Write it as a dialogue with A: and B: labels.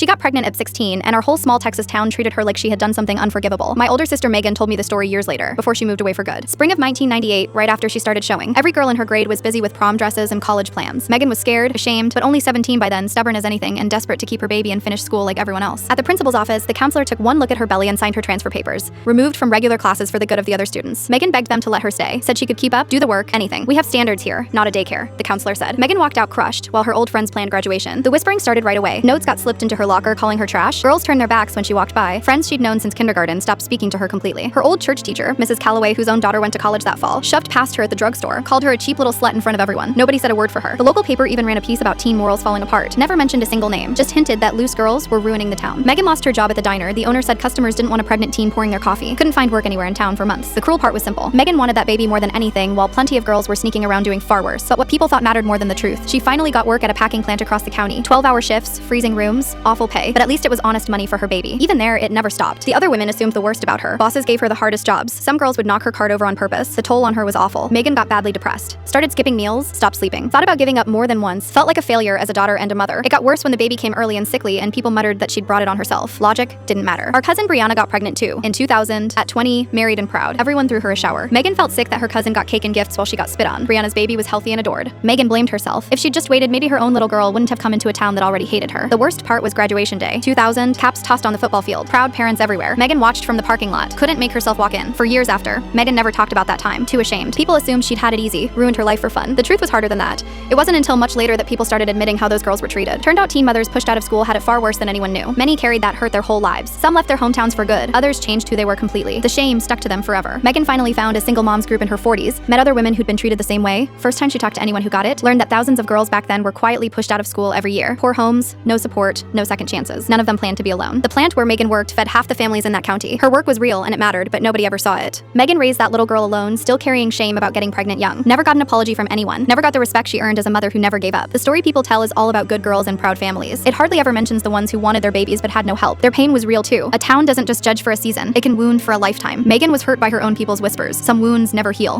A: She got pregnant at 16, and our whole small Texas town treated her like she had done something unforgivable. My older sister Megan told me the story years later, before she moved away for good. Spring of 1998, right after she started showing. Every girl in her grade was busy with prom dresses and college plans. Megan was scared, ashamed, but only 17 by then, stubborn as anything, and desperate to keep her baby and finish school like everyone else. At the principal's office, the counselor took one look at her belly and signed her transfer papers. Removed from regular classes for the good of the other students. Megan begged them to let her stay, said she could keep up, do the work, anything. We have standards here, not a daycare, the counselor said. Megan walked out crushed, while her old friends planned graduation. The whispering started right away. Notes got slipped into her locker calling her trash. Girls turned their backs when she walked by. Friends she'd known since kindergarten stopped speaking to her completely. Her old church teacher, Mrs. Calloway, whose own daughter went to college that fall, shoved past her at the drugstore, called her a cheap little slut in front of everyone. Nobody said a word for her. The local paper even ran a piece about teen morals falling apart. Never mentioned a single name, just hinted that loose girls were ruining the town. Megan lost her job at the diner. The owner said customers didn't want a pregnant teen pouring their coffee. Couldn't find work anywhere in town for months. The cruel part was simple. Megan wanted that baby more than anything, while plenty of girls were sneaking around doing far worse. But what people thought mattered more than the truth. She finally got work at a packing plant across the county. 12-hour shifts, freezing rooms, awful pay, but at least it was honest money for her baby. Even there, it never stopped. The other women assumed the worst about her. Bosses gave her the hardest jobs. Some girls would knock her cart over on purpose. The toll on her was awful. Megan got badly depressed. Started skipping meals, stopped sleeping. Thought about giving up more than once. Felt like a failure as a daughter and a mother. It got worse when the baby came early and sickly, and people muttered that she'd brought it on herself. Logic didn't matter. Our cousin Brianna got pregnant too. In 2000, at 20, married and proud. Everyone threw her a shower. Megan felt sick that her cousin got cake and gifts while she got spit on. Brianna's baby was healthy and adored. Megan blamed herself. If she'd just waited, maybe her own little girl wouldn't have come into a town that already hated her. The worst part was graduation day. 2000, caps tossed on the football field. Proud parents everywhere. Megan watched from the parking lot. Couldn't make herself walk in. For years after, Megan never talked about that time. Too ashamed. People assumed she'd had it easy, ruined her life for fun. The truth was harder than that. It wasn't until much later that people started admitting how those girls were treated. Turned out teen mothers pushed out of school had it far worse than anyone knew. Many carried that hurt their whole lives. Some left their hometowns for good. Others changed who they were completely. The shame stuck to them forever. Megan finally found a single moms group in her 40s, met other women who'd been treated the same way. First time she talked to anyone who got it, learned that thousands of girls back then were quietly pushed out of school every year. Poor homes, no support, no second chances. None of them planned to be alone. The plant where Megan worked fed half the families in that county. Her work was real and it mattered, but nobody ever saw it. Megan raised that little girl alone, still carrying shame about getting pregnant young. Never got an apology from anyone. Never got the respect she earned as a mother who never gave up. The story people tell is all about good girls and proud families. It hardly ever mentions the ones who wanted their babies but had no help. Their pain was real too. A town doesn't just judge for a season. It can wound for a lifetime. Megan was hurt by her own people's whispers. Some wounds never heal.